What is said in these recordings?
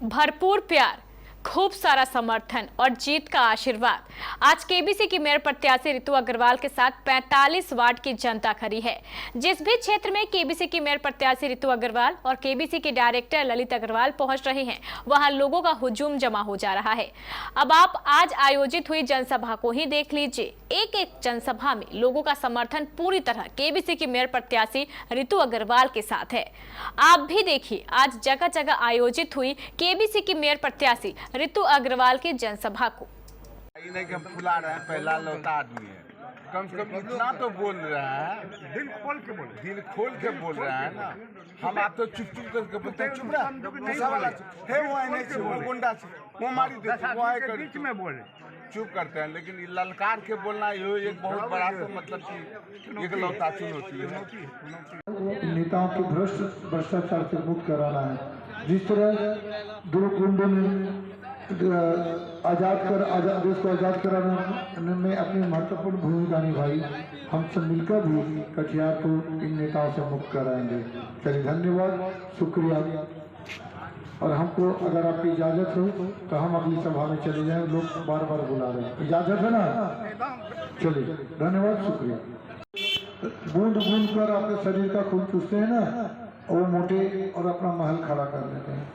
भरपूर प्यार, खूब सारा समर्थन और जीत का आशीर्वाद। आज केबीसी की मेयर प्रत्याशी रितु अग्रवाल के साथ 45 वार्ड की जनता खड़ी है। जिस भी क्षेत्र में केबीसी की मेयर प्रत्याशी रितु अग्रवाल और केबीसी के डायरेक्टर ललित अग्रवाल पहुंच रहे हैं, वहां लोगों का हुजूम जमा हो जा रहा है। अब आप आज आयोजित हुई जनसभा को ही देख लीजिए। एक एक जनसभा में लोगों का समर्थन पूरी तरह केबीसी की मेयर प्रत्याशी रितु अग्रवाल के साथ है। आप भी देखिए आज जगह जगह आयोजित हुई केबीसी की मेयर प्रत्याशी रितु अग्रवाल की जनसभा को। नहीं कि हम फुला रहे हैं, पहला लौटा आदमी है, कम से कम इतना तो बोल रहे हैं, दिल खोल के बोल रहे हैं ना। हम आप तो चुप करके बोलते हैं, चुप रहा है, वो आने से वो गुंडा से वो मारी देते, वो आए कर बीच में बोले चुप करते हैं। लेकिन ये ललकार के बोलना ये एक बहुत बड़ा तो मतलब कि एक लौता चुनौती है। नेताओं के भ्रष्टाचार से मुक्त कराना है। जिस तरह दो गुंडों ने देश को आज़ाद कराने में अपनी महत्वपूर्ण भूमिका निभाई, हम सब मिलकर भी कटिहार को इन नेताओं से मुक्त कराएंगे। चलिए, धन्यवाद, शुक्रिया। और हमको अगर आपकी इजाज़त हो तो हम अगली सभा में चले जाएं। लोग बार बार बुला रहे हैं, इजाज़त है ना? चलिए, धन्यवाद, शुक्रिया। बूंद बूंद कर आपके शरीर का खून चूसते हैं ना, वो मोटे और अपना महल खड़ा कर देते हैं।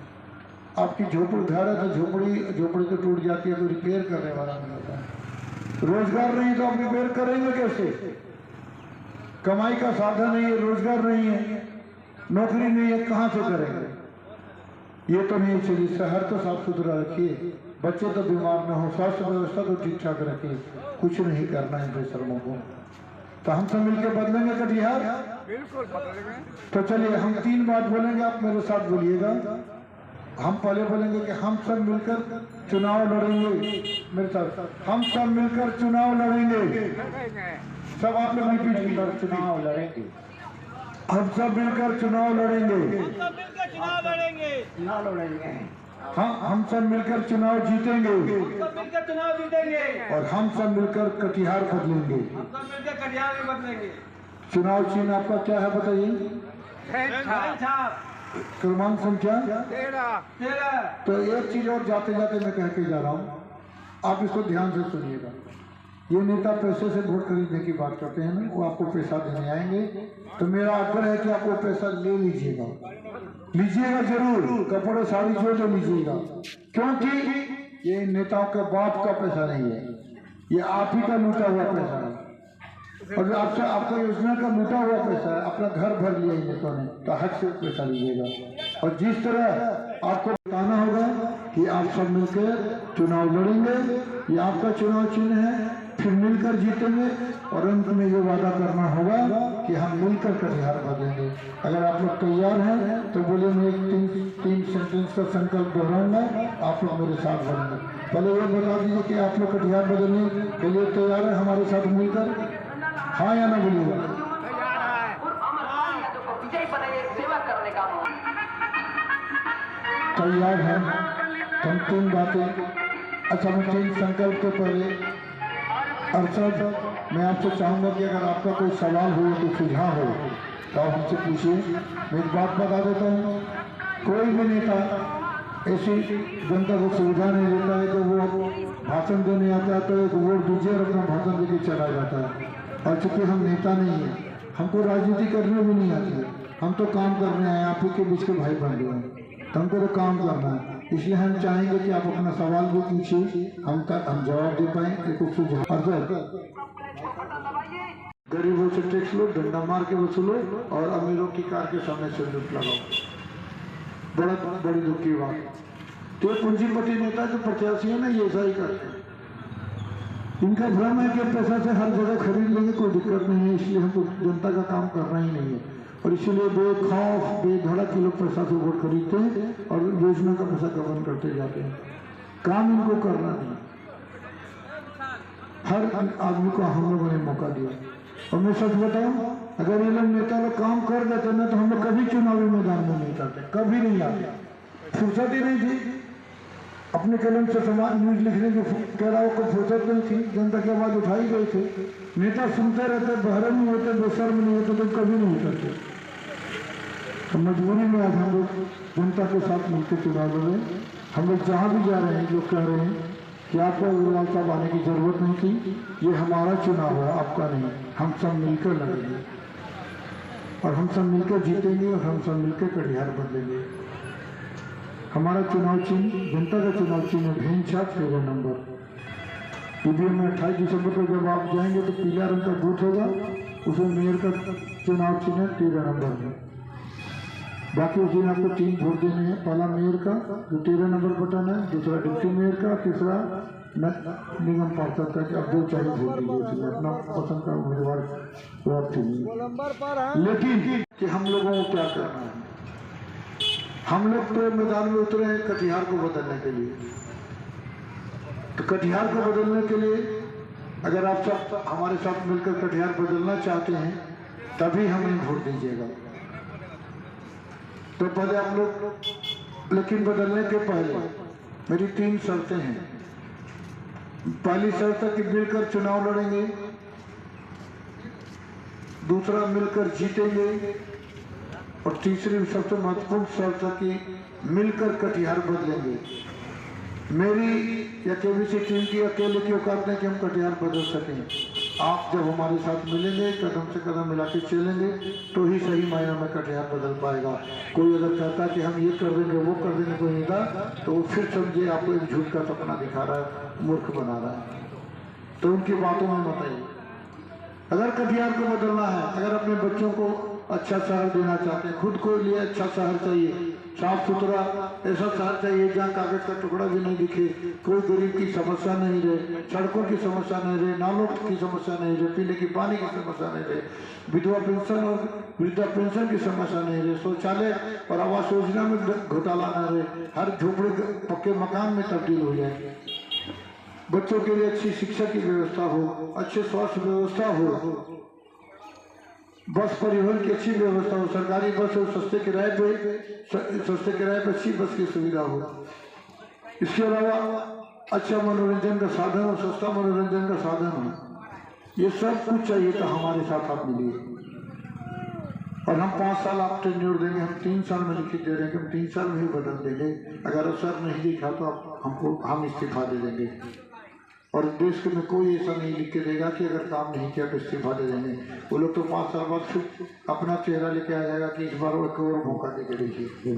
आपकी झोपड़ी घर है तो झोपड़ी तो टूट जाती है तो रिपेयर करने वाला नहीं होता है। रोजगार नहीं तो आप रिपेयर करेंगे कैसे? कमाई का साधन नहीं है, रोजगार नहीं है, नौकरी नहीं है, कहाँ से करेंगे? ये तो नहीं चलिए। शहर तो साफ सुथरा रखिए, बच्चे तो बीमार न हो, स्वास्थ्य व्यवस्था तो ठीक ठाक रखिए। कुछ नहीं करना है बेशर्मों को। तो हम सब मिलकर बदलेंगे कटिहार, बिल्कुल बदलेंगे। तो चलिए, हम 3 बात बोलेंगे, आप मेरे साथ बोलिएगा। हम पहले बोलेंगे कि हम सब मिलकर चुनाव लड़ेंगे। मेरे साथ, हम सब मिलकर चुनाव लड़ेंगे। सब आप लोग रिपीट कीजिए, चुनाव लड़ेंगे। हम सब मिलकर चुनाव लड़ेंगे। हाँ, हम सब मिलकर चुनाव जीतेंगे। और हम सब मिलकर कटिहार बदलेंगे। चुनाव चिन्ह आपका क्या है बताइए? क्रमांक संख्या 13। तो एक चीज और जाते जाते मैं कह के जा रहा हूँ, आप इसको ध्यान से सुनिएगा। ये नेता पैसे से वोट खरीदने की बात करते हैं ना, वो आपको पैसा देने आएंगे, तो मेरा आग्रह है कि आप वो पैसा ले लीजिएगा जरूर। कपड़े साड़ी जो लीजिएगा, क्योंकि ये नेताओं के बाप का पैसा नहीं है, ये आप ही का लूटा हुआ पैसा है। और आपसे आपका योजना का लूटा हुआ पैसा है, अपना घर भर लिया इन नेताओं ने, तो हक से पैसा लीजिएगा। और जिस तरह आपको बताना होगा कि आप सब मिलकर चुनाव लड़ेंगे, ये आपका चुनाव चिन्ह है, फिर मिलकर जीतेंगे। और अंत में ये वादा करना होगा कि हम मिलकर कटिहार बदलेंगे। अगर आप लोग तैयार हैं तो बोलिए, मैं एक 3 सेंटेंस का संकल्प दोहराऊंगा, आप लोग मेरे साथ बोलेंगे। पहले ये बता दीजिए कि आप लोग कटिहार बदलने के लिए तैयार है हमारे साथ मिलकर? हाँ या ना बोलिएगा? तैयार है। हम 3 बातें, अच्छा, मैं 3 संकल्प के पहले अरशद, मैं आपसे चाहूँगा कि अगर आपका कोई सवाल हो तो सुझाव हो तो आप हमसे पूछिए। मैं एक बात बता देता हूँ, कोई भी नेता ऐसी जनता को सुविधा नहीं देता है कि वो भाषण देने आता है तो एक वोट दीजिए और अपना भाषण देके चला जाता है। और चूँकि हम नेता नहीं है, हमको राजनीति करने भी नहीं आती है, हम तो काम करने आए, आप ही के बीच के भाई बन गए हैं, तो हमको तो काम करना है। इसलिए हम चाहेंगे कि आप अपना सवाल भी पूछिए, हम जवाब दे पाएँ। कुछ सुझाव, गरीबों से टैक्स लो, डंडा मार के वसूलो और अमीरों की कार के सामने से लूट लगाओ। बड़ी दुख की बात। तो पूंजीपति नेता जो प्रत्याशी है ना, ये ऐसा ही करते हैं। इनका भ्रम है कि पैसा से हर जगह खरीद लेंगे, कोई दिक्कत नहीं है, इसलिए हमको जनता का काम करना ही नहीं है। और इसीलिए बेखौफ बेधड़क के लोग पैसा से वोट खरीदते हैं और योजना का पैसा गबन करते जाते हैं। काम इनको करना नहीं। हर आदमी को हम लोगों ने मौका दिया। और मैं सच बताऊं, अगर ये लोग नेता लोग काम कर देते ना तो हम लोग कभी चुनावी मैदान में नहीं जाते, कभी नहीं आते। फुर्सत ही नहीं थी, अपने कलम से समाज न्यूज लिखने की कहलाओं को फुर्सत नहीं थी। जनता की आवाज उठाई गई थी। नेता सुनते रहते, बहरे नहीं होते, बेशर्म नहीं होते, तो कभी नहीं करते। तो मजबूरी में आज हम लोग जनता के साथ मिलकर चुनाव लड़ रहे हैं। हम लोग जहाँ भी जा रहे हैं लोग कह रहे हैं कि आपको अग्रवाल साहब आने की जरूरत नहीं थी, ये हमारा चुनाव है, आपका नहीं। हम सब मिलकर लड़ेंगे और हम सब मिलकर जीतेंगे और हम सब मिलकर कटिहार बदलेंगे। हमारा चुनाव चिन्ह, जनता का चुनाव चिन्ह है भेन छाप 13 नंबर। ईवीएम में 28 दिसंबर को जब आप जाएंगे तो पीला रंग का बूथ होगा, उसमें मेयर का चुनाव चिन्ह 13 नंबर में। बाकी उस दिन आपको 3 वोट देने हैं। पहला मेयर का जो 13 नंबर बटन है, दूसरा डिप्टी मेयर का, तीसरा निगम पार्षद का। अब जो चाहिए वोट दीजिए, अपना पसंद का उम्मीदवार वोट चुनिए। लेकिन कि हम लोगों को क्या करना है, हम लोग तो मैदान में उतरे हैं कटिहार को बदलने के लिए। तो कटिहार को बदलने के लिए अगर आप सब हमारे साथ मिलकर कटिहार बदलना चाहते हैं तभी हमें वोट दीजिएगा। तो पहले हम लोग, लेकिन बदलने के पहले मेरी 3 शर्तें हैं। पहली शर्त है कि मिलकर चुनाव लड़ेंगे, दूसरा मिलकर जीतेंगे, और तीसरी सबसे महत्वपूर्ण शर्त है कि मिलकर कटिहार बदलेंगे। मेरी या केबीसी टीम की अकेले की औकात नहीं कि हम कटिहार बदल सकें। आप जब हमारे साथ मिलेंगे, कदम से कदम मिला के चलेंगे, तो ही सही मायने में कटिहार बदल पाएगा। कोई अगर कहता कि हम ये कर देंगे वो कर देंगे कोई नेता, तो वो फिर समझे आपको एक झूठ का सपना दिखा रहा है, मूर्ख बना रहा है। तो उनकी बातों में मत आइए। अगर कटिहार को बदलना है, अगर अपने बच्चों को अच्छा शहर देना चाहते हैं, खुद को लिए अच्छा शहर चाहिए, साफ सुथरा ऐसा शहर चाहिए जहाँ कागज का टुकड़ा भी नहीं दिखे, कोई गरीब की समस्या नहीं रहे, सड़कों की समस्या नहीं रहे, नालों की समस्या नहीं रहे, पीने की पानी की समस्या नहीं रहे, विधवा पेंशन और वृद्धा पेंशन की समस्या नहीं रहे, शौचालय और आवास योजना में घोटाला न रहे, हर झोपड़े पक्के मकान में तब्दील हो जाए, बच्चों के लिए अच्छी शिक्षा की व्यवस्था हो, अच्छे स्वास्थ्य व्यवस्था हो, बस परिवहन की अच्छी व्यवस्था हो, सरकारी बस हो, सस्ते किराए पे अच्छी बस की सुविधा हो। इसके अलावा अच्छा मनोरंजन का साधन हो, सस्ता मनोरंजन का साधन हो। ये सब कुछ चाहिए तो हमारे साथ आप मिलिए। और हम 5 साल आप टेन्योर देंगे, हम 3 साल में लिखित दे रहे हैं कि हम 3 साल में ही बदल देंगे। अगर असर नहीं दिखा तो हम इस्तीफा दे देंगे। और देश में कोई ऐसा नहीं लिख के देगा कि अगर काम नहीं किया तो इस्तीफा दे देंगे। वो लोग तो 5 साल बाद फिर अपना चेहरा लेके आ जाएगा कि इस बार वो एक और मौका दे के देखिए।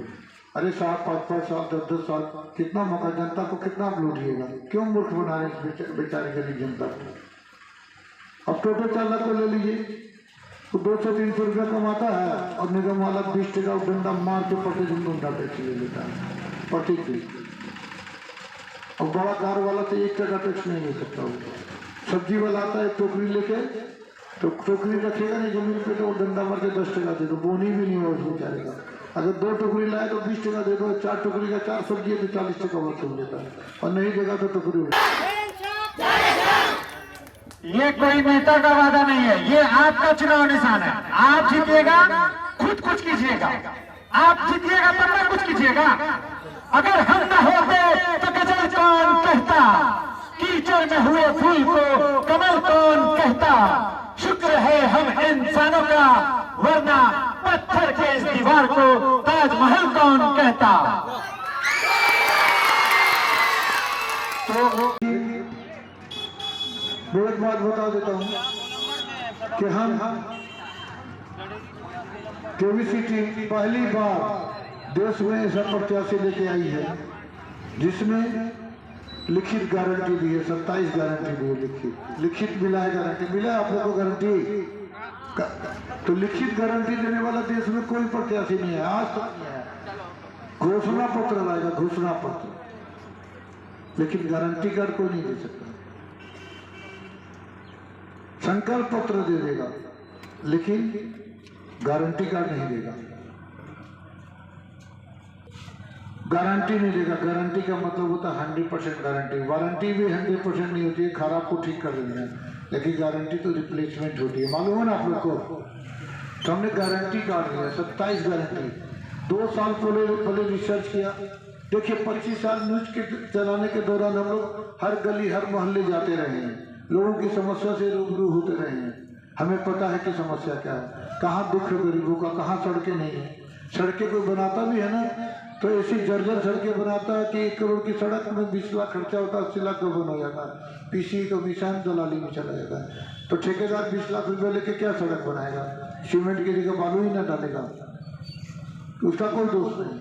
अरे 7-5 साल 10-10 साल कितना मौका, जनता को कितना आप लूटिएगा? क्यों मूर्ख बना रहे इस बेचारे गरीब जनता को? अब टोटो चालक को ले लीजिए, तो 200-300 रुपया कमाता है और निगम वाला 20 टका डंडा मार के प्रतिदिन डंडा टैक्स ले लेता है प्रतिदिन। और बड़ा कार वाला तो 1 टका टैक्स नहीं ले सकता। वो सब्जी वाला आता है टोकरी लेके, तो टोकरी रखेगा नहीं जमीन पे, तो वो डंडा मार के 10 टका दे दो, बोनी भी नहीं हो उस बेचारे का। अगर 2 टोकरी लाए तो 20 टका दे दो, 4 टोकरी का 4 सब्जी है तो 40 टका वसूल लेता है, और नहीं देगा तो टोकरी। ये कोई नेता का वादा नहीं है, ये आपका चुनाव निशान है। आप जीतिएगा, खुद कुछ कीजिएगा। आप जीतिएगा तब ना कुछ कीजिएगा। अगर हम न होते तो गजल कौन कहता, कीचड़ में हुए फूल को कमल कौन कहता। शुक्र है हम इंसानों का, वरना पत्थर के इस दीवार को ताजमहल कौन कहता। तो एक बात बता देता हूँ कि हम केबीसी टीम पहली बार देश में ऐसा प्रत्याशी लेके आई है जिसने लिखित गारंटी दी है। 27 गारंटी दी है, लिखित मिला है, गारंटी मिला है आप लोगों को गारंटी। तो लिखित गारंटी देने वाला देश में कोई प्रत्याशी नहीं है आज तक नहीं है। घोषणा पत्र लाएगा, घोषणा पत्र, लेकिन गारंटी कार्ड कोई नहीं दे सकता। संकल्प पत्र दे देगा लेकिन गारंटी कार्ड नहीं देगा, गारंटी नहीं देगा। गारंटी का मतलब होता है 100% गारंटी। वारंटी भी 100% नहीं होती है, खराब को ठीक कर देना है, लेकिन गारंटी तो रिप्लेसमेंट होती है। मालूम है ना आप लोग को? तो हमने गारंटी कार्ड लिया, 27 गारंटी। 2 साल पहले रिसर्च किया। देखिए 25 साल न्यूज के चलाने के दौरान हम लोग हर गली हर मोहल्ले जाते रहे हैं, लोगों की समस्या से रूबरू होते रहे हैं। हमें पता है कि समस्या क्या है, कहाँ दुख है गरीबों का, कहाँ सड़कें नहीं है, सड़कें कोई बनाता भी है ना तो ऐसी जर्जर सड़कें बनाता है कि 1 करोड़ की सड़क में 20 लाख खर्चा होता है, 80 लाख बन हो जाता है, पीसी कमीशन दलाली में चला जाता है। तो ठेकेदार 20 लाख रुपये लेके क्या सड़क बनाएगा? सीमेंट की जगह बालू ही ना डालेगा, उसका कोई दोष नहीं।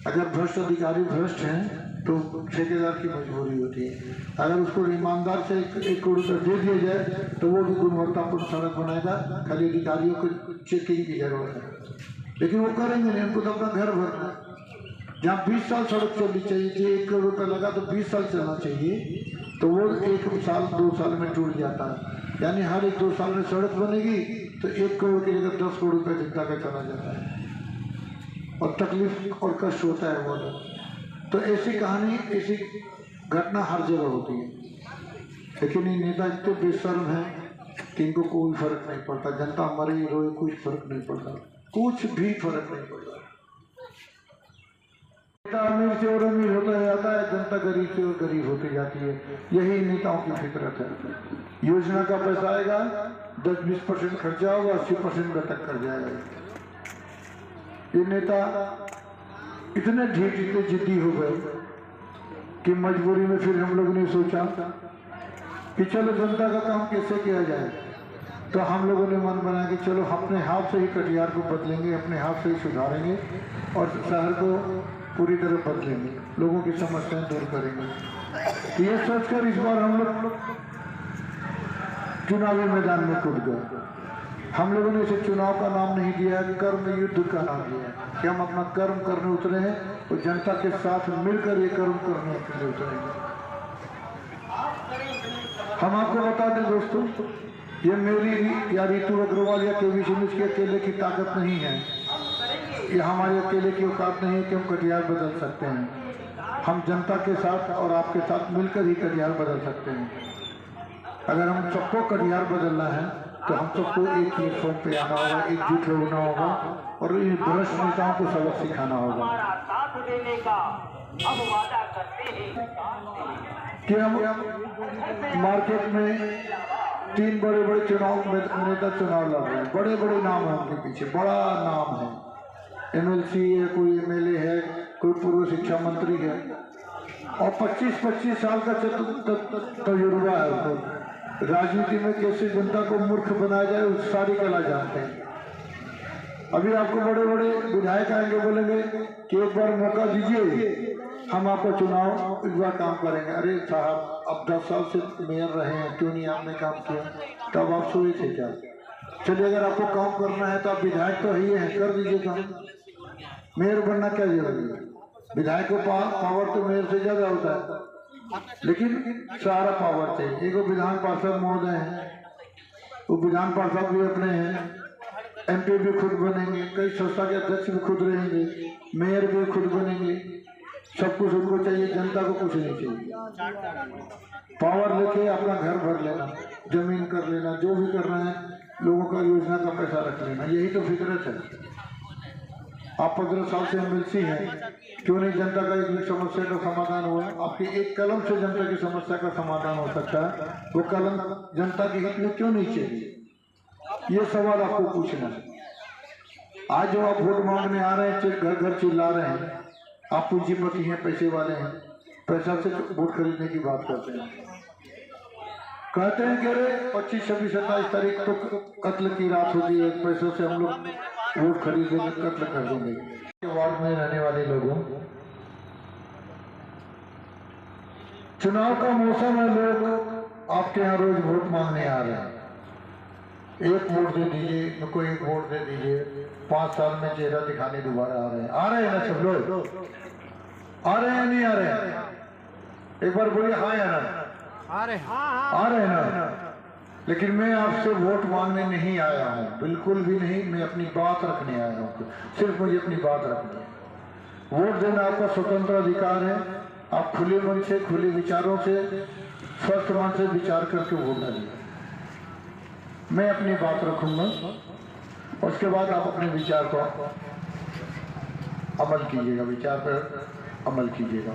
अगर भ्रष्ट अधिकारी भ्रष्ट हैं तो ठेकेदार की मजबूरी होती है। अगर उसको ईमानदार से 1 करोड़ रुपये दे दिया जाए तो वो भी गुणवत्तापूर्ण सड़क बनाएगा, खाली अधिकारियों को चेकिंग की जरूरत है। लेकिन वो करेंगे नहीं, उनको तो अपना घर भरना है। जहाँ 20 साल सड़क चलनी चाहिए थी, 1 करोड़ रुपये लगा तो 20 साल चलना चाहिए, तो वो 1 साल 2 साल में टूट जाता है। यानी हर 1-2 साल में सड़क बनेगी तो 1 करोड़ की जगह 10 करोड़ रुपये जनता का चला जाता है और तकलीफ और कष्ट होता है वो। तो ऐसी कहानी, ऐसी घटना हर जगह होती है। लेकिन ये नेता इतने बेशर्म हैं कि इनको कोई फर्क नहीं पड़ता। जनता मरे रोए कुछ फर्क नहीं पड़ता, कुछ भी फर्क नहीं पड़ता। नेता अमीर से और अमीर होता जाता है, जनता गरीब से और गरीब होती जाती है। यही नेताओं की फितरत है। योजना का पैसा आएगा, 10-20% खर्चा होगा, 80% घटक कर जाएगा। ये नेता इतने ढीठ, इतने जिद्दी हो गए कि मजबूरी में फिर हम लोगों ने सोचा कि चलो जनता का काम कैसे किया जाए। तो हम लोगों ने मन बनाया कि चलो अपने हाथ से ही कटिहार को बदलेंगे, अपने हाथ से ही सुधारेंगे और शहर को पूरी तरह बदलेंगे, लोगों की समस्याएं दूर करेंगे। तो ये सोचकर इस बार हम लोग चुनावी मैदान में कूद गए। हम लोगों ने इसे चुनाव का नाम नहीं दिया है, कर्म युद्ध का नाम दिया है कि हम अपना कर्म करने उतरे हैं और जनता के साथ मिलकर ये कर्म करने के लिए उतरेंगे। हम आपको बता दें दोस्तों, ये मेरी या रितु अग्रवाल या केबीसी न्यूज़ के अकेले की ताकत नहीं है, ये हमारे अकेले की औकात नहीं है कि हम कटिहार बदल सकते हैं। हम जनता के साथ और आपके साथ मिलकर ही कटिहार बदल सकते हैं। अगर हम सबको कटिहार बदलना है तो हम सबको एक प्लेटफॉर्म पे आना होगा, एकजुट होना होगा और इन भ्रष्ट नेताओं को सबक सिखाना होगा कि हम मार्केट में 3 बड़े बड़े चुनाव नेता चुनाव लड़ रहे हैं, बड़े बड़े नाम है उनके पीछे, बड़ा नाम है, MLC है, कोई MLA है, कोई पूर्व शिक्षा मंत्री है और 25-25 साल का तजुर्बा है उनको। राजनीति में कैसे जनता को मूर्ख बनाया जाए उस सारी कला जानते हैं। अभी आपको बड़े बड़े विधायक आएंगे, बोलेंगे कि एक बार मौका दीजिए, हम आपको चुनाव इस बार काम करेंगे। अरे साहब, अब 10 साल से मेयर रहे हैं, क्यों नहीं आपने काम किया? तब आप सोए थे क्या? चलिए, अगर आपको काम करना है तो आप विधायक तो ही है, कर दीजिए काम। मेयर बनना क्या जरूरी है? विधायक को पावर तो मेयर से ज्यादा होता है, लेकिन सारा पावर चाहिए। एक विधान पार्षद महोदय हैं, वो विधान पार्षद भी अपने हैं, MP भी खुद बनेंगे, कई संस्था के अध्यक्ष भी खुद रहेंगे, मेयर भी खुद बनेंगे, सब कुछ उनको चाहिए, जनता को कुछ नहीं चाहिए। पावर लेके अपना घर भर लेना, जमीन कर लेना, जो भी करना है, लोगों का योजना का पैसा रख लेना, यही तो फितरत है। आप 15 साल से MLC हैं, क्यों नहीं जनता का एक समस्या का समाधान हुआ? आपके एक कलम से जनता की समस्या का समाधान हो सकता है, वो कलम जनता के हित में क्यों नहीं चाहिए? ये सवाल आपको पूछना है। आज जो आप वोट मांगने आ रहे हैं, घर घर चिल्ला रहे हैं, आप पूंजीपति हैं, पैसे वाले हैं, पैसा से वोट खरीदने की बात करते हैं। कहते हैं कि अरे 25, 26, 27 तारीख तो कत्ल की रात होती है, पैसों से हम लोग वोट खरीदेंगे, कत्ल कर देंगे। वार्ड में रहने वाले लोगों, चुनाव का मौसम है, लोग आपके यहाँ रोज वोट मांगने आ रहे हैं। एक वोट दे दीजिए, उनको एक वोट दे दीजिए, 5 साल में चेहरा दिखाने दोबारा आ रहे हैं ना सब लोग? आ रहे हैं नहीं आ रहे हैं? एक बार बोलिए हाँ या ना? आ रहे हैं ना? लेकिन मैं आपसे वोट मांगने नहीं आया हूँ, बिल्कुल भी नहीं। मैं अपनी बात रखने आया हूँ, सिर्फ मुझे अपनी बात रखनी है। वोट देना आपका स्वतंत्र अधिकार है, आप खुले मन से, खुले विचारों से, स्वस्थ मन से विचार करके वोट डालिए। मैं अपनी बात रखूंगा, उसके बाद आप अपने विचार को अमल कीजिएगा, विचार पर अमल कीजिएगा।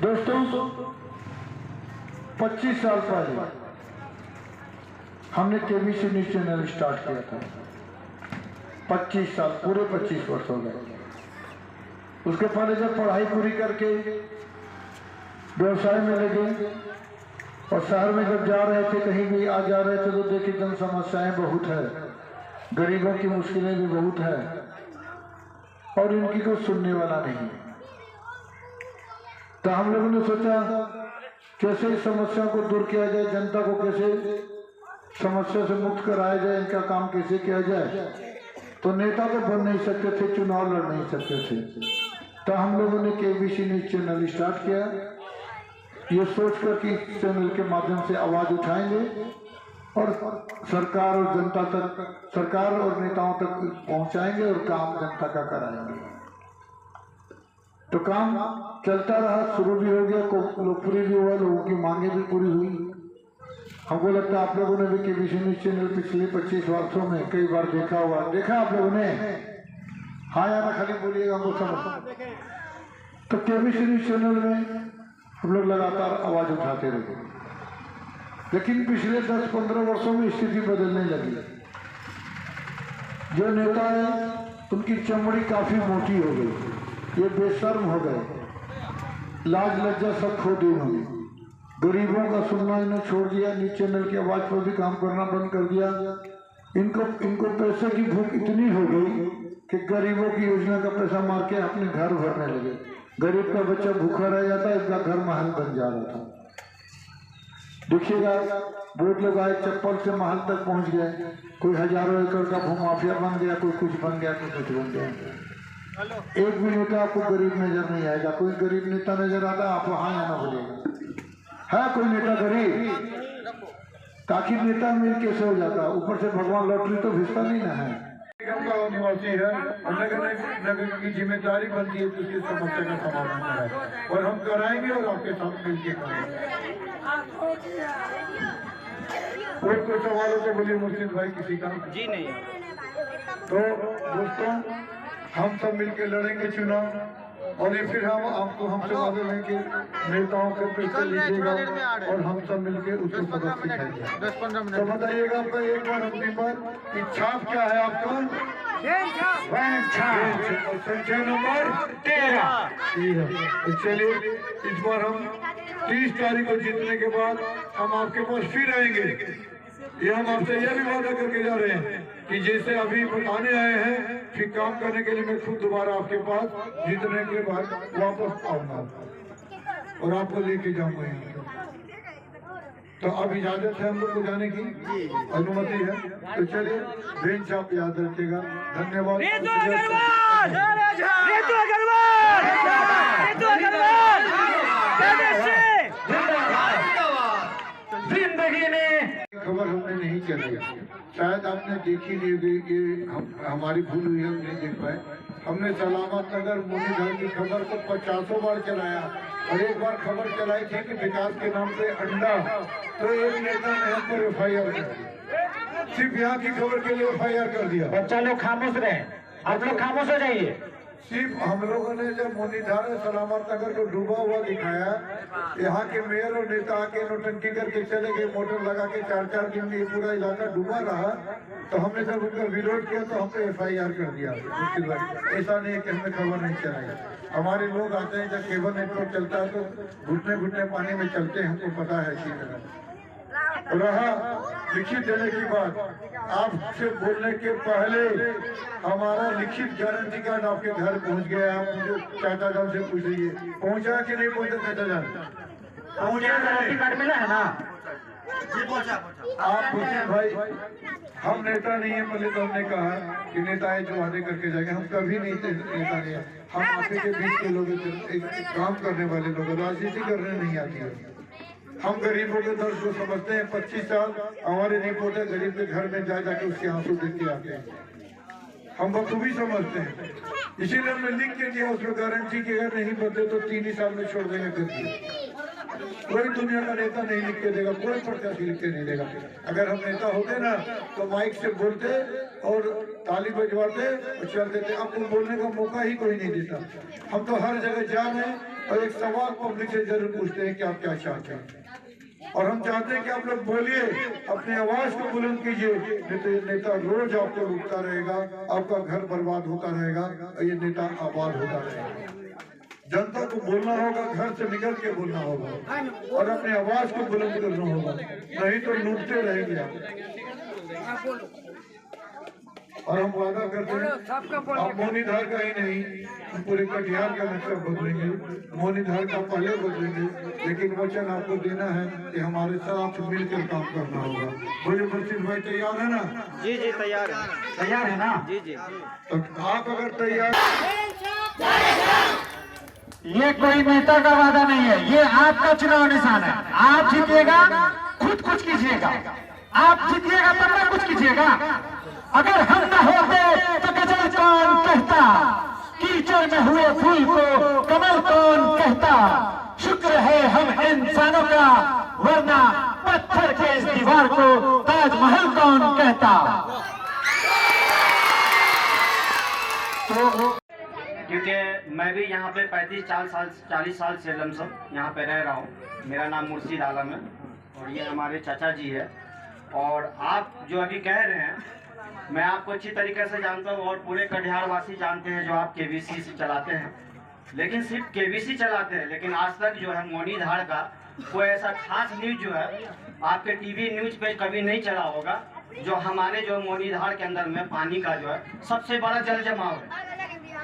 दोस्तों, 25 साल पहले हमने केबीसी न्यूज़ चैनल स्टार्ट किया था। 25 साल, पूरे 25 वर्ष हो गए। उसके पहले जब पढ़ाई पूरी करके व्यवसाय में लगे और शहर में जब जा रहे थे, कहीं भी आ जा रहे थे, तो देखिए जन समस्याएं बहुत है, गरीबों की मुश्किलें भी बहुत है और इनकी कोई सुनने वाला नहीं है। तो हम लोगों ने सोचा कैसे इस समस्या को दूर किया जाए, जनता को कैसे समस्या से मुक्त कराया जाए, इनका काम कैसे किया जाए। तो नेता तो बन नहीं सकते थे, चुनाव लड़ नहीं सकते थे, तो हम लोगों ने केबीसी न्यूज चैनल स्टार्ट किया, ये सोचकर कि इस चैनल के माध्यम से आवाज उठाएंगे और सरकार और जनता तक, सरकार और नेताओं तक पहुंचाएंगे और काम जनता का कराएंगे। तो काम चलता रहा, शुरू भी हो गया, लोकप्रिय भी हुआ, लोगों की मांगे भी पूरी हुई। हमको लगता है आप लोगों ने भी केबीसी न्यूज चैनल पिछले 25 वर्षों में कई बार देखा हुआ, देखा आप लोगों ने? हाँ या ना खाली बोलिएगा, हमको समझ। तो केबीसी न्यूज चैनल में हम लोग लगातार आवाज उठाते रहे, लेकिन पिछले 10-15 वर्षों में स्थिति बदलने लगी। जो नेता है उनकी चमड़ी काफी मोटी हो गई, ये बेशर्म हो गए, लाज लज्जा सब खो दी उन्होंने, गरीबों का सुनना इन्हें छोड़ दिया, न्यूज चैनल की आवाज पर भी काम करना बंद कर दिया। इनको पैसे की भूख इतनी हो गई कि गरीबों की योजना का पैसा मार के अपने घर भरने लगे। गरीब का बच्चा भूखा रह जाता, इसका घर महल बन जा रहा था। देखिएगा, वोट लगाए, चप्पल से महल तक पहुंच गए, कोई हजारों एकड़ का भूमाफिया बन गया, कोई कुछ बन गया, कोई कुछ बन गया। एक भी नेता आपको गरीब नजर नहीं आएगा। कोई गरीब नेता नजर आता है, आप हाँ या ना बोलिएगा। है कोई नेता गरीब? ताकि नेता अमीर कैसे हो जाता, ऊपर से भगवान लॉटरी तो भेजता नहीं ना है। निवासी है, नगर की जिम्मेदारी बनती है कि उसकी समस्या का समाधान कराए, और हम कराएंगे और आपके साथ मिलकर कराएंगे। कोई सवालों को बोलिए मुर्शिद भाई, किसी का जी नहीं। तो दोस्तों, हम सब मिलकर लड़ेंगे चुनाव, और ये फिर हम आपको हमसे वादे लेंगे, नेताओं के पैसे लीजिएगा और हम सब मिलकर उसको सबक सिखाएंगे। 10-15 मिनट तो बताइएगा आपका एक बार अपनी बार कि छाप क्या है आपका? संख्या नंबर 13। चलिए, इस बार हम 30 तारीख को जीतने के बाद हम आपके पास फिर आएंगे। ये हम आपसे यह भी वादा करके जा रहे हैं कि जैसे अभी बताने आए हैं, फिर काम करने के लिए मैं खुद दोबारा आपके पास जीतने के बाद वापस आऊंगा और आपको लेके जाऊंगा। तो अब इजाजत है हम लोग को जाने की, अनुमति है। तो चलिए, बेंच आप याद रखिएगा। धन्यवाद। जिंदगी ने खबर हमने नहीं चलाई, शायद आपने देखी नहीं होगी, ये हमारी भूल हुई, हम नहीं देख पाए। हमने सलामत नगर मुनीधार की खबर को 50 बार चलाया, और एक बार खबर चलाई थी कि विकास के नाम पे अंडा, तो एक नेता ने हम पर FIR कर दिया, सिर्फ यहाँ की खबर के लिए FIR कर दिया। बच्चा लोग खामोश रहे, आप लोग खामोश हो जाइए। सिर्फ हम लोगों ने जब मुनीधार सलामत नगर को डूबा हुआ दिखाया, यहाँ के मेयर और नेता आके नोटंकी करके चले गए, मोटर लगा के 4-4 दिन में पूरा इलाका डूबा रहा। तो हमने जब उनका विरोध किया तो हमने FIR कर दिया। ऐसा नहीं है कि हमने खबर नहीं चलाई। हमारे लोग आते हैं, जब केबल नेटवर्क चलता है तो घुटने पानी में चलते हैं, हमको पता है अच्छी तरह। रहा लिखित देने की बात, आपसे बोलने के पहले हमारा लिखित गारंटी कार्ड आपके घर पहुंच गया। आप मुझे चाचा जान से पूछ लीजिए, पहुंचा कि नहीं पहुंचा? चाचा जान पहुंचा, गारंटी कार्ड मिला है ना? आप पूछिए भाई, हम नेता नहीं है। पहले तो हमने कहा कि नेता है जो वादे करके जाएंगे, हम कभी नहीं नेता नहीं है। हम आपके के बीच के लोग, एक काम करने वाले लोग, राजनीति करने नहीं आती है। हम गरीबों के दर्द को समझते हैं। 25 साल हमारे नहीं पोते गरीब के घर में जा जाके उसके आंसू देख के आते हैं, हम बखूबी समझते हैं। इसीलिए हमने लिख के दिया उसमें गारंटी कि अगर नहीं बदले तो 3 ही साल में छोड़ देंगे कर दिया। कोई दुनिया का नेता नहीं लिख के देगा, कोई प्रत्याशी लिख के नहीं देगा। अगर हम नेता होते ना तो माइक से बोलते और ताली बजवाते और चल देते। आपको बोलने का मौका ही कोई नहीं देता। हम तो हर जगह जा रहे हैं और एक सवाल पब्लिक से जरूर पूछते हैं कि आप क्या चाहते हैं। और हम चाहते हैं कि आप लोग बोलिए, अपनी आवाज को बुलंद कीजिए। नहीं तो ये नेता रोज आपको रुकता रहेगा, आपका घर बर्बाद होता रहेगा, और ये नेता आबाद होता रहेगा। जनता को बोलना होगा, घर से निकल के बोलना होगा और अपनी आवाज को बुलंद करना होगा, नहीं तो लूटते रहेंगे आप। और हम वादा करते हैं, आप मोनीधार का ही नहीं, हम पूरे कटिहार का नक्शा बदलेंगे। मोनीधार का पहले बदलेंगे, लेकिन वचन आपको देना है कि हमारे साथ मिलकर काम करना होगा। बोले मुर्शिद भाई तैयार है ना? जी जी तैयार है। तैयार है ना? जी जी। तो आप अगर तैयार, ये कोई नेता का वादा नहीं है, ये आपका चुनाव निशान है। आप जीतिएगा, खुद कुछ कीजिएगा। आप जीतिएगा तब ना कुछ कीजिएगा। अगर हम न होते तो गजल कौन कहता, कीचड़ में हुए फूल को कमल कौन कहता। शुक्र है हम इंसानों का, वरना पत्थर के इस दीवार को ताजमहल कौन कहता। तो क्योंकि मैं भी यहाँ पे 40 साल से लमसम यहाँ पे रह रहा हूँ। मेरा नाम मुर्शिद आलम है और ये हमारे चाचा जी है। और आप जो अभी कह रहे हैं, मैं आपको अच्छी तरीके से जानता हूँ और पूरे कटिहार वासी जानते हैं जो आप केबीसी से चलाते हैं। लेकिन सिर्फ केबीसी चलाते हैं, लेकिन आज तक जो है मोनीधार का कोई ऐसा खास न्यूज जो है आपके टीवी न्यूज पे कभी नहीं चला होगा। जो हमारे जो मोनीधार के अंदर में पानी का जो है सबसे बड़ा जल जमाव है,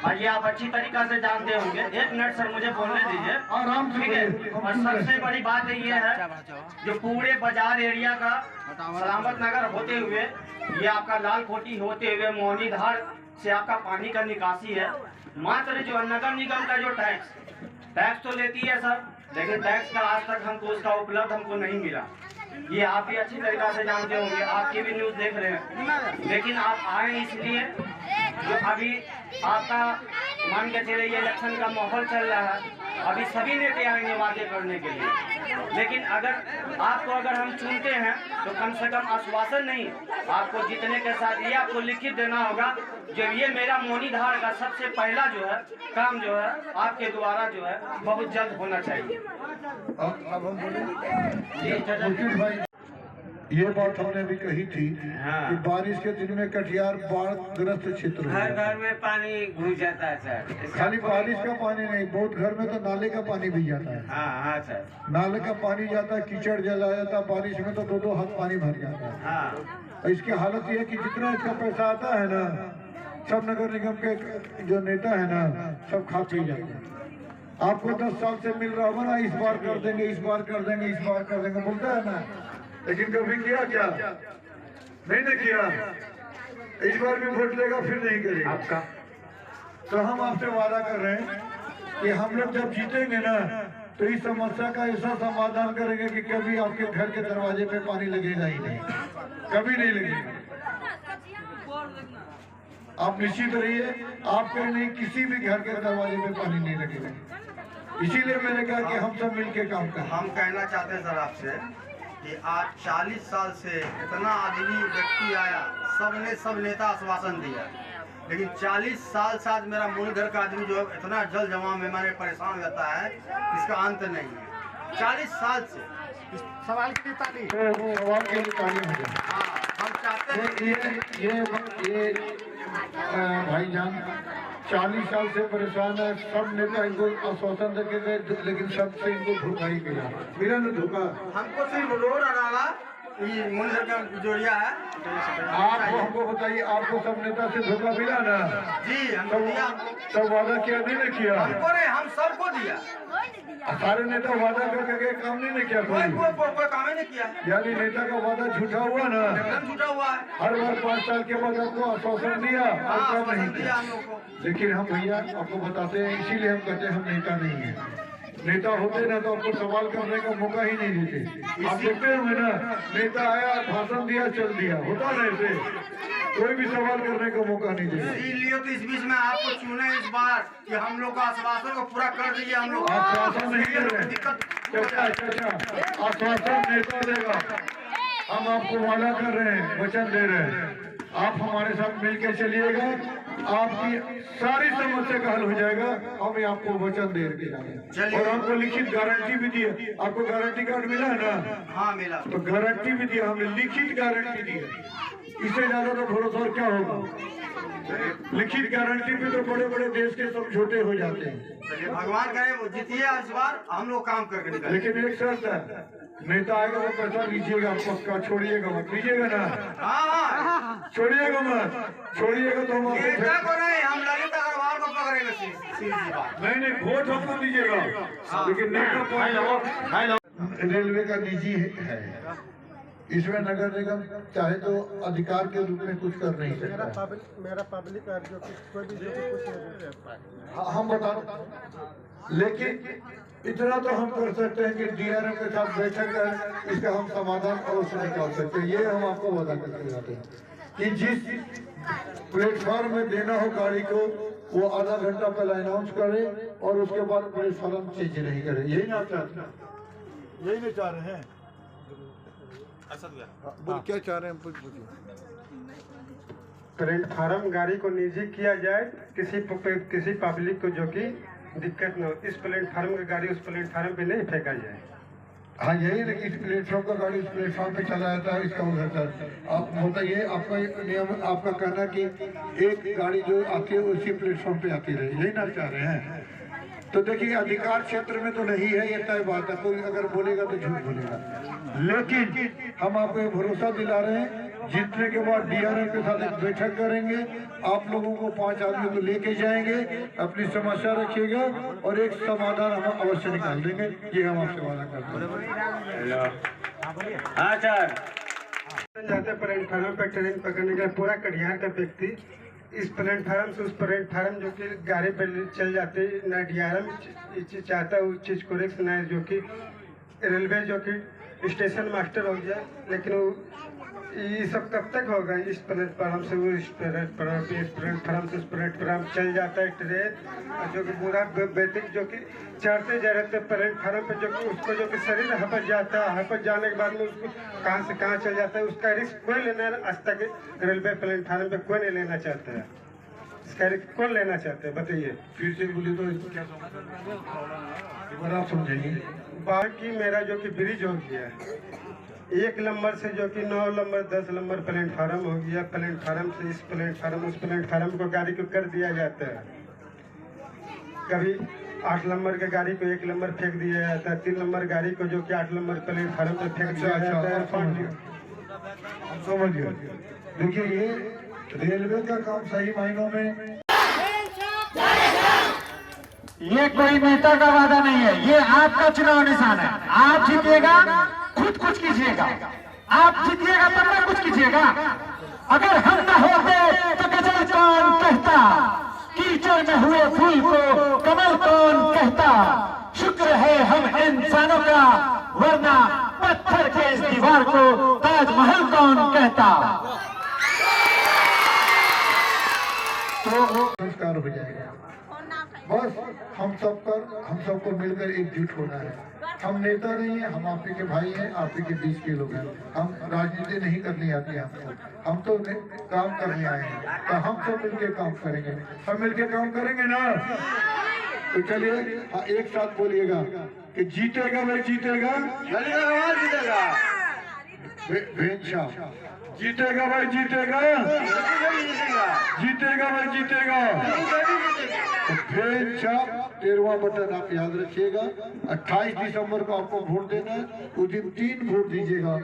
और ये आप अच्छी तरीके से जानते होंगे। 1 मिनट सर मुझे बोलने दीजिए, आराम से ठीक है। और सबसे बड़ी बात ये है, जो पूरे बाजार एरिया का सलामत नगर होते हुए, ये आपका लाल कोठी होते हुए मोनीधार से आपका पानी का निकासी है। मात्र जो नगर निगम का जो टैक्स तो लेती है सर, लेकिन टैक्स का आज तक हमको उसका उपलब्ध हमको नहीं मिला। ये आप भी अच्छी तरीके से जानते होंगे, आपकी भी न्यूज देख रहे हैं। लेकिन आप आए इसलिए, जो अभी आपका मान के चले ये इलेक्शन का माहौल चल रहा है, अभी सभी नेता आएंगे वादे करने के लिए। लेकिन अगर हम चुनते हैं तो कम से कम आश्वासन नहीं, आपको जीतने के साथ ये आपको लिखित देना होगा, जो ये मेरा मोनीधार का सबसे पहला जो है काम जो है आपके द्वारा जो है बहुत जल्द होना चाहिए। अब हम बोले जी चाचा। मुर्शिद भाई, ये बात हमने भी कही थी हाँ। कि बारिश के दिन में कटिहार बाढ़ ग्रस्त क्षेत्र हर है। घर में पानी घुस जाता है सर। खाली बारिश का पानी नहीं, बहुत घर में तो नाले का पानी भी जाता है। हाँ सर। नाले का पानी जाता है, कीचड़ जला जाता है, बारिश में तो 2-2 हाथ पानी भर जाता है। हाँ। और इसकी हालत ये है कि जितना इसका पैसा आता है ना, सब नगर निगम के जो नेता है ना, सब खा पी जाते हैं। आपको 10 साल से मिल रहा होगा ना, इस बार कर देंगे, इस बार कर देंगे, इस बार कर देंगे, बोलता है ना, लेकिन कभी किया क्या? नहीं ना किया। इस बार भी वोट लेगा, फिर नहीं करेगा आपका। तो हम आपसे वादा कर रहे हैं कि हम लोग जब जीतेंगे ना, तो इस समस्या का ऐसा समाधान करेंगे कि कभी आपके घर के दरवाजे पे पानी लगेगा ही नहीं, कभी नहीं लगेगा। आप निश्चित रहिए, आपके नहीं किसी भी घर के दरवाजे पे पानी नहीं लगेगा। इसीलिए मैंने कहा कि हम सब मिलके काम करें। हम कहना चाहते हैं सर आपसे कि आज 40 साल से इतना आदमी व्यक्ति आया, सब नेता आश्वासन दिया, लेकिन 40 साल से आज मेरा मूल घर का आदमी जो है इतना जल जमाव में हमारे परेशान रहता है, इसका अंत नहीं है। 40 साल से सवाल के लिए ताली। तो सवाल के लिए ताली हो जाए। हाँ, हम चाहते हैं ये भाईजान 40 साल से परेशान है। सब नेता इनको आश्वासन देके गए, लेकिन सबसे इनको धोखा ही मिला ना, धोखा। हमको सिर्फ रोड अलावा ये मूल घर का जोड़िया है। आपको हमको बताइए, आपको सब नेता से धोखा मिला ना? जी हमको दिया, सब वादा किया नहीं ना किया? हमको नहीं, हम सबको दिया। सारे नेता वादा करके गए, काम नहीं ना किया कोई काम ही नहीं किया, यानी नेता का वादा झूठा हुआ ना। एकदम छूटा हुआ है। हर बार 5 साल के बाद आपको आश्वासन दिया और काम नहीं आश्वासन दिया किया। हम लोग को। लेकिन हम भैया आपको बताते हैं, इसीलिए हम कहते हैं हम नेता नहीं है। नेता होते ना तो आपको सवाल करने का मौका ही नहीं देते। आप देखते होंगे ना, नेता आया, भाषण दिया, चल दिया, होता ना ऐसे, कोई भी सवाल करने का मौका नहीं देते। इसीलिए तो इस बीच में आपको चुने इस बार कि हम लोग का आश्वासन को पूरा कर दीजिए। हम लोग आश्वासन नहीं दे रहे, दिक्कत आश्वासन नेता देगा। हम आपको वादा कर रहे हैं, वचन दे रहे हैं। आप हमारे साथ मिलकर चलिएगा, आपकी सारी समस्या का हल हो जाएगा। हम आपको वचन दे के जा रहे हैं और हमको लिखित गारंटी भी दी है। आपको गारंटी कार्ड मिला है ना? हाँ मिला। तो गारंटी भी दिया, हमने लिखित गारंटी दी है। इससे ज्यादा तो भरोसा और क्या होगा? लिखित गारंटी पे तो बड़े बड़े देश के समझौते हो जाते हैं। चलिए भगवान करे वो जीतिए इस बार, हम लोग काम करके निकालें। लेकिन एक शर्त है, नेता आएगा वो पैसा लीजिएगा पक्का, छोड़िएगा मत। लीजिएगा ना? हाँ छोड़िएगा मत। छोड़िएगा तो हम आपको नेता को नहीं, हम ललित अग्रवाल को पकड़ेंगे। सीधी बात। नहीं वोट हमको दीजिएगा, लेकिन नेता रेलवे का निजी है, इसमें नगर निगम चाहे तो अधिकार के रूप में कुछ कर नहीं सकता। मेरा पब्लिक है जो कि कोई भी जो कि कुछ नहीं कर पाए। हम बता, लेकिन इतना तो हम कर सकते हैं कि डीआरएम के साथ बैठक कर इसका हम समाधान अवश्य निकाल सकते हैं। ये हम आपको वादा करके जाते हैं कि जिस प्लेटफॉर्म में देना हो गाड़ी को वो आधा घंटा पहले अनाउंस करे और उसके बाद प्लेटफॉर्म चेंज नहीं करे। यही ना चाहते हैं? यही नहीं चाह रहे हैं। क्या चाह रहे हैं? पूछिए। प्लेटफार्म गाड़ी को निजी किया जाए, किसी पब्लिक को जो कि दिक्कत न हो। इस प्लेटफार्म की गाड़ी उस प्लेटफार्म पे नहीं फेंका जाए। हाँ यही ना कि इस प्लेटफॉर्म का गाड़ी उस प्लेटफॉर्म पे चला जाता है, इसका उधर आप बताइए। आपका नियम, आपका कहना कि एक गाड़ी जो आती है उसी प्लेटफॉर्म पे आती रहे, यही ना चाह रहे हैं? तो देखिए अधिकार क्षेत्र में तो नहीं है, ये तय बात है। कोई अगर बोलेगा तो झूठ बोलेगा, लेकिन हम आपको ये भरोसा दिला रहे हैं जीतने के बाद डीआरएम के साथ एक बैठक करेंगे। आप लोगों को 5 आदमी को लेके जाएंगे, अपनी समस्या रखिएगा और एक समाधान हम अवश्य निकाल देंगे। ये हम आपसे वादा करते हैं। हाँ सर। जाते प्लेटफार्म पे ट्रेन पकड़ने का पूरा कटिहार का व्यक्ति इस प्लेटफार्म से उस प्लेटफार्म जो कि गाड़ी पे चल जाते, ना डीआरएम चाहता है उस चीज को रिस्क, ना जो कि रेलवे जो कि स्टेशन मास्टर हो गया। लेकिन ये सब कब तक होगा? इस प्लेटफार्म से वो इस प्लेटफार्म से उस प्लेटफार्म चल जाता है ट्रेन, जो कि पूरा व्यक्ति जो कि चढ़ते जा रहे थे प्लेटफार्म पे, जो कि उसको जो कि शरीर हपट जाता है। हपट जाने के बाद में उसको कहाँ से कहाँ चल जाता है, उसका रिस्क कोई लेना, आज तक रेलवे प्लेटफार्म पे कोई नहीं लेना चाहता है। इसका रिस्क कौन लेना चाहते हैं बताइए? फिर से बोले तो इसको क्या समझ आप समझेंगे? बाकी मेरा जो कि ब्रिज हो गया, 1 नंबर से जो कि 9 नंबर 10 नंबर प्लेटफार्म हो गया। प्लेटफार्म से इस प्लेटफार्म उस प्लेटफार्म को गाड़ी को कर दिया जाता है। कभी 8 नंबर के गाड़ी को 1 नंबर फेंक दिया जाता है, 3 नंबर गाड़ी को जो कि 8 नंबर प्लेटफार्म पे फेंक दिया जाता है। समझ गया। देखिए ये रेलवे का काम सही मायनों में, ये कोई नेता का वादा नहीं है, ये आपका चुनाव निशान है। आप जीतिएगा खुद कुछ कीजिएगा, आप जीतिएगा तब ना कुछ कीजिएगा। अगर हम न होते तो गजल कौन कहता, कीचड़ में हुए फूल को कमल कौन कहता। शुक्र है हम इंसानों का, वरना पत्थर के इस दीवार को ताजमहल कौन कहता। तो संस्कार हो जाएगा। बस हम सबको मिलकर एकजुट होना है। हम नेता नहीं है, हम आप ही के भाई हैं, आप ही के बीच के लोग हैं। हम राजनीति नहीं करनी आती है हमको, हम तो काम करने आए हैं। तो हम सब मिलकर काम करेंगे, सब मिलकर काम करेंगे ना। तो चलिए एक साथ बोलिएगा कि जीतेगा भाई जीतेगा, जीतेगा जीतेगा भाई जीतेगा, जीतेगा भाई जीतेगा। तो भेद छाप 13वां बटन आप याद रखिएगा। 28 दिसंबर को आपको वोट देना है। उस दिन 3 वोट दीजिएगा।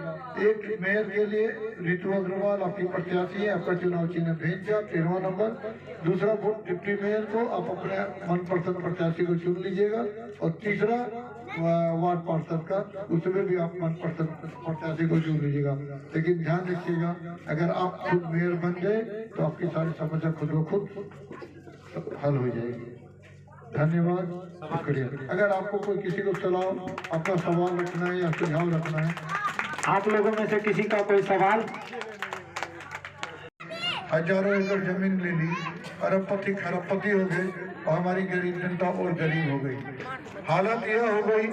एक मेयर के लिए ऋतु अग्रवाल आपकी प्रत्याशी है, आपका चुनाव चिन्ह भेद छाप 13वां नंबर। दूसरा वोट डिप्टी मेयर को आप अपने मनपसंद प्रत्याशी को चुन लीजिएगा। और तीसरा वार्ड पार्षद का, उसमें भी आप मनपसंद प्रत्याशी को चुन लीजिएगा। लेकिन ध्यान रखिएगा, अगर आप खुद मेयर बन गए तो आपकी सारी समस्या खुद ब खुद हल हो जाएगी। धन्यवाद, शुक्रिया। अगर आपको कोई किसी को सलाह, अपना सवाल रखना है या सुझाव रखना है, आप लोगों में से किसी का कोई सवाल? हजारों एकड़ जमीन ले ली, अरबपति खरबपति हो गए और हमारी गरीब जनता और गरीब हो गई। हालत यह हो गई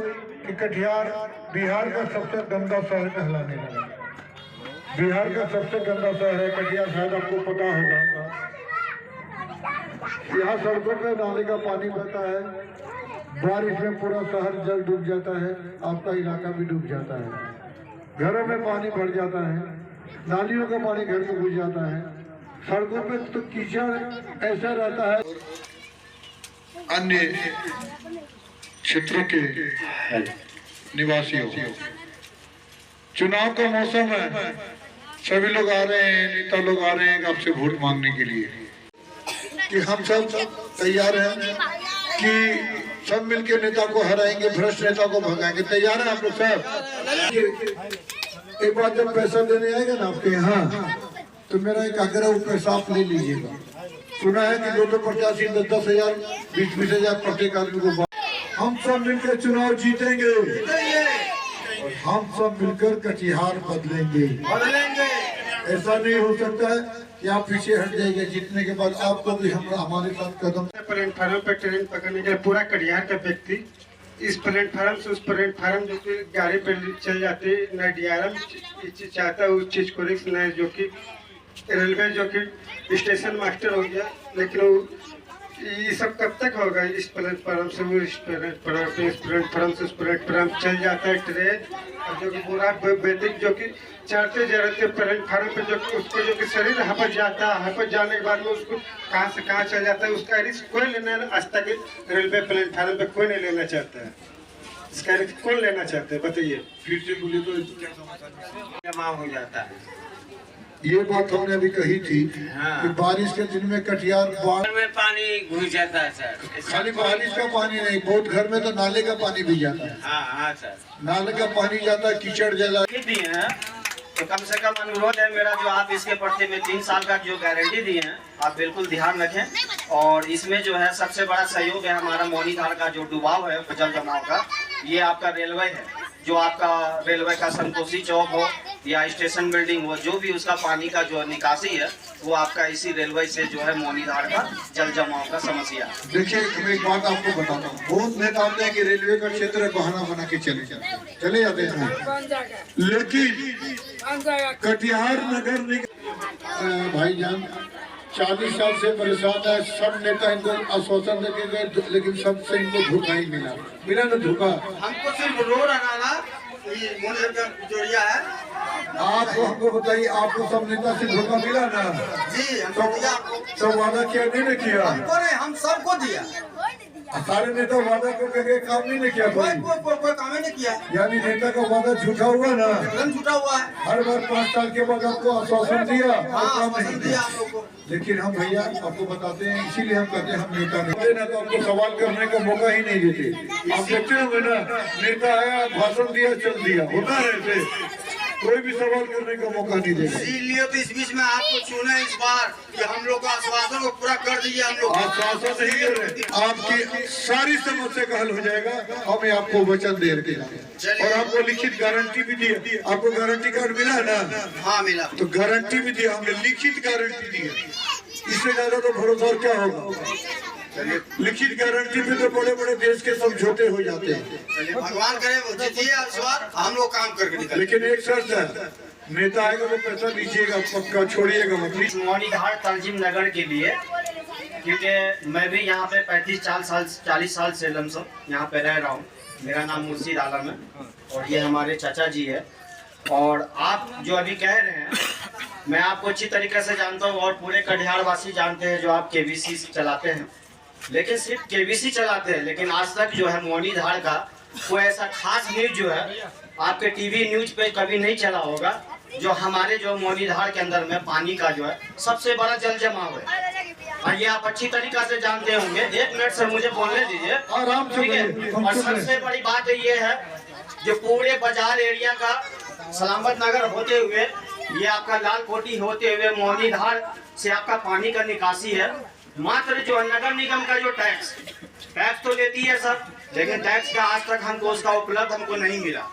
कि कटिहार बिहार का सबसे गंदा शहर कहलाने लगा। बिहार का सबसे गंदा शहर है कटिहार, शायद आपको पता होगा। यहाँ सड़कों पे नाले का पानी बहता है, बारिश में पूरा शहर जल डूब जाता है, आपका इलाका भी डूब जाता है। घरों में पानी भर जाता है, नालियों का पानी घर में घुस जाता है, सड़कों पे तो कीचड़ ऐसा रहता है। अन्य क्षेत्रों के निवासियों, चुनाव का मौसम है, सभी लोग आ रहे हैं, नेता लोग आ रहे हैं आपसे वोट मांगने के लिए कि हम सब तैयार हैं कि सब मिलकर नेता को हराएंगे, भ्रष्ट नेता को भगाएंगे। तैयार है आप लोग सब? एक बार जब पैसा देने आएगा ना आपके यहाँ, तो मेरा एक आग्रह, वो पैसा आप ले लीजिएगा। सुना है कि 285 10-10 हजार 20-20 हजार प्रत्येक आदमी को। हम सब मिलकर चुनाव जीतेंगे और हम सब मिलकर कटिहार बदलेंगे। ऐसा नहीं हो सकता है कि आप पीछे हट जाएंगे, जीतने के बाद आपको भी हमारे साथ कदम। प्लेटफार्म पे ट्रेन पकड़ने के लिए पूरा कटिहार का व्यक्ति इस प्लेटफार्म से उस प्लेटफार्म जो कि गाड़ी पे चल जाते, न डीआरएम चाहता है उस चीज को रिस्क, न जो कि रेलवे जो कि स्टेशन मास्टर हो गया। लेकिन वो ये सब कब तक होगा? इस प्लेटफार्म से वो इस प्लेटफार्म से उस प्लेटफार्म चल जाता है ट्रेन, और जो कि पूरा व्यक्ति जो कि चढ़ते जा रहे थे प्लेटफार्म पे, जो कि उसको जो कि शरीर हपट जाता है, हपट जाने के बाद में उसको कहाँ से कहाँ चल जाता है, उसका रिस्क कोई लेना, आज तक रेलवे प्लेटफार्म पे कोई नहीं लेना चाहता है। इसका रिस्क कौन लेना चाहते हैं बताइए? फिर से बोले तो जमा हो जाता है। ये बात हमने अभी कही थी कि बारिश के दिन में कटिहार बाढ़ में पानी घुस जाता है सर। खाली बारिश का पानी नहीं, बहुत घर में तो नाले का पानी भी जाता है। हाँ सर, नाले का पानी जाता है, कीचड़ जला दी है। तो कम से कम अनुरोध है मेरा, जो आप इसके प्रति में 3 साल का जो गारंटी दी है, आप बिल्कुल ध्यान रखें। और इसमें जो है सबसे बड़ा सहयोग है हमारा मौनीधार का जो डुबाव है जल जमाव का, ये आपका रेलवे है। जो आपका रेलवे का संतोषी चौक हो या स्टेशन बिल्डिंग हो, जो भी उसका पानी का जो निकासी है, वो आपका इसी रेलवे से जो है मौनीधार का जल जमाव का समस्या। देखिए, मैं एक बात आपको बताता हूँ, बहुत नेता आते हैं कि रेलवे का क्षेत्र बहाना बना के चले जाते हैं, लेकिन कटिहार नगर निगम भाईजान 40 साल से परेशान है। सब नेता इनको आश्वासन देके गए, लेकिन सबसे इनको धोखा ही मिला ना धोखा। हमको सिर्फ रोड आना जोड़िया है। आप हमको बताइए, आपको सब नेता से धोखा मिला ना? जी, हमको दिया। सब वादा किया नहीं किया? हमको नहीं, हम सबको दिया। सारे नेता वादा को करके काम नहीं किया, कोई काम ही नहीं किया। यानी नेता का वादा झूठा हुआ ना? एकदम झूठा हुआ है। हर बार 5 साल के बाद आपको आश्वासन दिया, काम नहीं दिया किया। हम लोग को। लेकिन हम भैया आपको बताते हैं, इसीलिए हम कहते हैं हम नेता नहीं ना, तो आपको सवाल करने का मौका ही नहीं देते। आप देखते होंगे ना, नेता आया, भाषण दिया, चल दिया, होता है ऐसे, कोई भी सवाल करने का मौका नहीं देगा। इसीलिए तो इस बीच में आपको चुना इस बार कि हम लोग का आश्वासन को पूरा कर दीजिए। हम लोग आश्वासन नहीं कर रहे, आपकी सारी समस्या का हल हो जाएगा। हमें आपको वचन दे रहे और आपको लिखित गारंटी भी दी। आपको गारंटी कार्ड मिला ना? हाँ मिला। तो गारंटी भी दिया हमने, लिखित गारंटी दी है। इससे ज्यादा तो भरोसा और क्या होगा? लिखित गारंटी पे तो बड़े बड़े देश के समझौते हो जाते हैं। भगवान करे जीतिए, हम लोग काम करके निकल। लेकिन एक शर्त है, नेता आएगा तो पैसा लीजिएगा, पक्का छोड़िएगा मत। मौनीधार तंजीम नगर के लिए, क्योंकि मैं भी यहाँ पे 40 साल से लमसम यहाँ पे रह रहा हूँ। मेरा नाम मुर्शिद आलम है और ये हमारे चाचा जी है। और आप जो अभी कह रहे हैं, मैं आपको अच्छी तरीके से जानता हूँ और पूरे कटिहार वासी जानते हैं, जो आप केबीसी चलाते हैं। लेकिन सिर्फ केबीसी चलाते हैं, लेकिन आज तक जो है मौनीधार का कोई ऐसा खास न्यूज जो है आपके टीवी न्यूज पे कभी नहीं चला होगा, जो हमारे जो मौनीधार के अंदर में पानी का जो है सबसे बड़ा जल जमाव है। और ये आप अच्छी तरीके से जानते होंगे। 1 मिनट से मुझे बोलने दीजिए, आराम से। ठीक है। और सबसे बड़ी बात ये है, जो पूरे बाजार एरिया का सलामत नगर होते हुए, ये आपका लाल कोठी होते हुए मौनीधार से आपका पानी का निकासी है। मात्र जो नगर निगम का जो टैक्स तो लेती है सब, लेकिन टैक्स का आज तक हमको उसका उपलब्ध हमको नहीं मिला।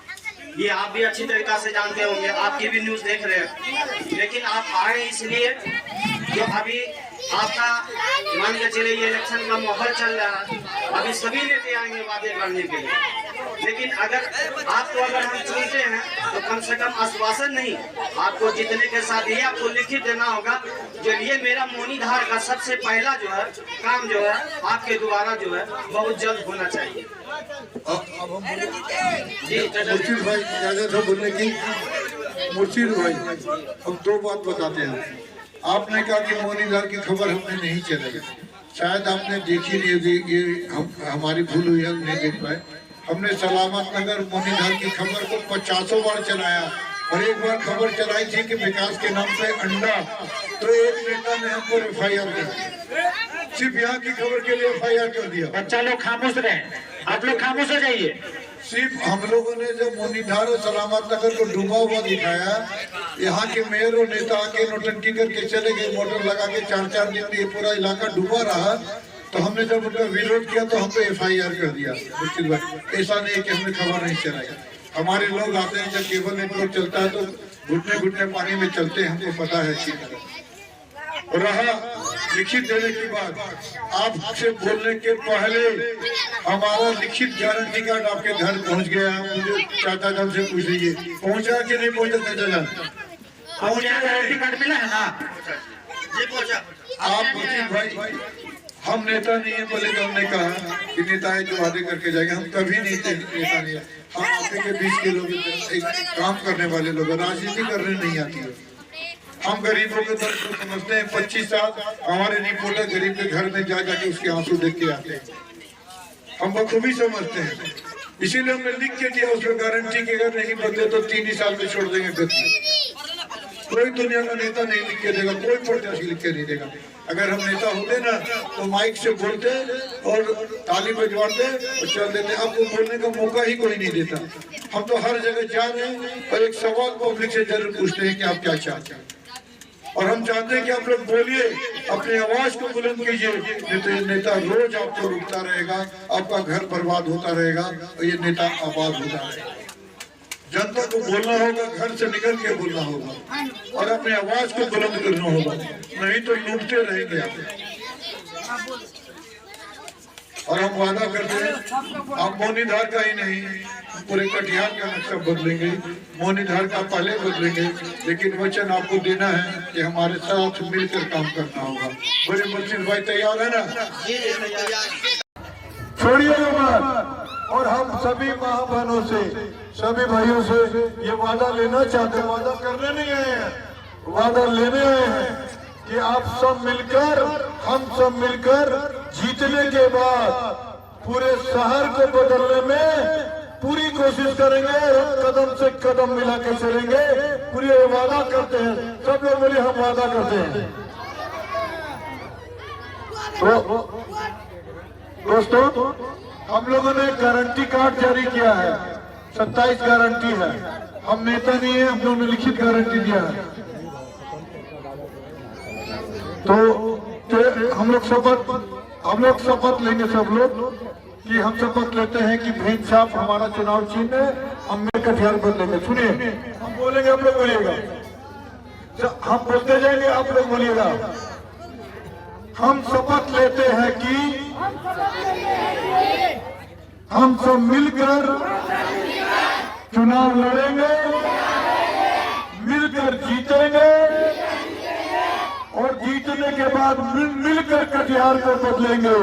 ये आप भी अच्छी तरीके से जानते होंगे, आपकी भी न्यूज देख रहे हैं। लेकिन आप आए इसलिए, जो अभी आपका मान के चले ये इलेक्शन का माहौल चल रहा है, अभी सभी नेता आएंगे वादे करने के लिए, लेकिन अगर हम चुनते हैं तो कम से कम आश्वासन नहीं, आपको जीतने के साथ ही आपको लिखित देना होगा। चलिए, मेरा मौनीधार का सबसे पहला जो है काम जो है आपके द्वारा जो है बहुत जल्द होना चाहिए। मुर्शिद भाई इजाजत है बोलने की। मुर्शिद भाई, हम दो बात बताते हैं। आपने कहा कि मौनीधार की खबर हमने नहीं चलाई, शायद आपने देखी नहीं होगी, ये हमारी भूल हुई, हम नहीं देख पाए। हमने सलामत नगर मौनीधार की खबर को 50 बार चलाया, और एक बार खबर चलाई थी कि विकास के नाम पे अंडा, तो एक नेता ने हमको FIR कर दिया, सिर्फ यहाँ की खबर के लिए FIR कर दिया। बच्चा लोग खामोश रहे, आप लोग खामोश हो जाइए। सिर्फ हम लोगों ने जब मौनीधार और सलामत नगर को डूबा हुआ दिखाया, यहाँ के मेयर और नेता आके नोटंकी करके चले गए, मोटर लगा के 4-4 दिन ये पूरा इलाका डूबा रहा, तो हमने जब उनका विरोध किया तो हम पे FIR कर दिया। मुश्किल बात ऐसा नहीं है कि हमने खबर नहीं चलाई। हमारे लोग आते हैं, जब केबल नेटवर्क चलता है तो घुटने घुटने पानी में चलते हैं, हमको पता है अच्छी तरह। रहा लिखित देने की बात, आपसे बोलने के पहले हमारा लिखित गारंटी कार्ड आपके घर पहुंच गया। मुझे चाचा जान से पूछ लीजिए, पहुंचा कि नहीं पहुंचा? चाचा जान पहुंचा, गारंटी कार्ड मिला है ना? जी पहुंचा। आप मुर्शिद भाई, हम नेता नहीं है बोले तो हमने कहा कि नेता है जो वादे करके जाएंगे, हम कभी नहीं नेता नहीं है। हम आपके के बीच के लोग, एक काम करने वाले लोग, राजनीति करने नहीं आती है। हम गरीबों के दर्द को समझते हैं। 25 साल हमारे रिपोर्टर गरीब के घर में जा जाके उसके आंसू देख के आते हैं, हम बखूबी समझते हैं। इसीलिए हमने लिख के दिया उसमें गारंटी की, अगर नहीं बदले तो 3 ही साल में छोड़ देंगे गद्दी। कोई दुनिया का नेता नहीं लिख के देगा, कोई प्रत्याशी लिख के नहीं देगा। अगर हम नेता होते ना तो माइक से बोलते और ताली बजवाते और चल देते। अब वो बोलने का मौका ही कोई नहीं देता। हम तो हर जगह जा रहे हैं और एक सवाल पब्लिक से जरूर पूछते हैं कि आप क्या चाहते हैं, और हम चाहते हैं कि आप लोग बोलिए, अपनी आवाज को बुलंद कीजिए। नहीं तो ये नेता रोज आपको रुकता रहेगा, आपका घर बर्बाद होता रहेगा, और ये नेता आबाद होता रहेगा। जनता को बोलना होगा, घर से निकल के बोलना होगा और अपनी आवाज को बुलंद करना होगा, नहीं तो लूटते रहेंगे आप। और हम वादा करते हैं, हम मौनीधार का ही नहीं, पूरे कटिहार का नक्शा बदलेंगे। मौनीधार का पहले बदलेंगे, लेकिन वचन आपको देना है कि हमारे साथ मिलकर काम करना होगा। बड़े मुर्शिद भाई तैयार है ना? छोड़िए बात। और हम सभी माँ बहनों से, सभी भाइयों से ये वादा लेना चाहते हैं, वादा करने नहीं आए हैं, वादा लेने आए हैं कि आप सब मिलकर, हम सब मिलकर जीतने के बाद पूरे शहर को बदलने में पूरी कोशिश करेंगे, कदम से कदम मिला के चलेंगे। पूरी वादा करते हैं, सब लोग बोले हम वादा करते हैं। तो दोस्तों, हम लोगों ने गारंटी कार्ड जारी किया है, 27 गारंटी है। हम नेता नहीं है, हम लोगों ने लिखित गारंटी दिया है। तो हम लोग शपथ लेंगे सब लोग कि हम शपथ लेते हैं कि भेंट साहब हमारा चुनाव चिन्ह है, हम कटिहार बदलेंगे। सुनिए, हम बोलेंगे, आप लोग बोलिएगा, हम बोलते जाएंगे, आप लोग बोलिएगा। हम शपथ लेते हैं कि हम सब मिलकर चुनाव लड़ेंगे, मिलकर जीतेंगे, और जीतने के बाद मिलकर कटिहार को बदलेंगे।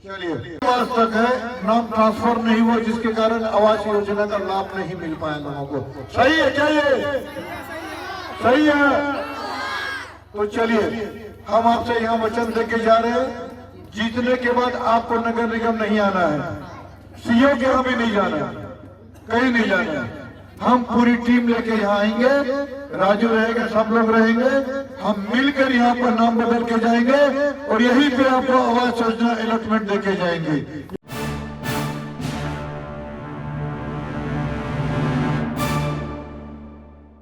चलिए, वर्ष तक है, नाम ट्रांसफर नहीं हुआ, जिसके कारण आवास योजना का लाभ नहीं मिल पाया लोगों को। सही है क्या? ये सही है? तो चलिए, हम आपसे यहाँ वचन देके जा रहे हैं, जीतने के बाद आपको नगर निगम नहीं आना है, सीओ के यहाँ भी नहीं जाना है, कहीं नहीं जाना है। हम पूरी टीम लेके यहाँ आएंगे, राजू रहेगा, सब लोग रहेंगे, हम मिलकर यहाँ पर नाम बदल के जाएंगे और यहीं पे आपको आवास योजना अलॉटमेंट देके जाएंगे।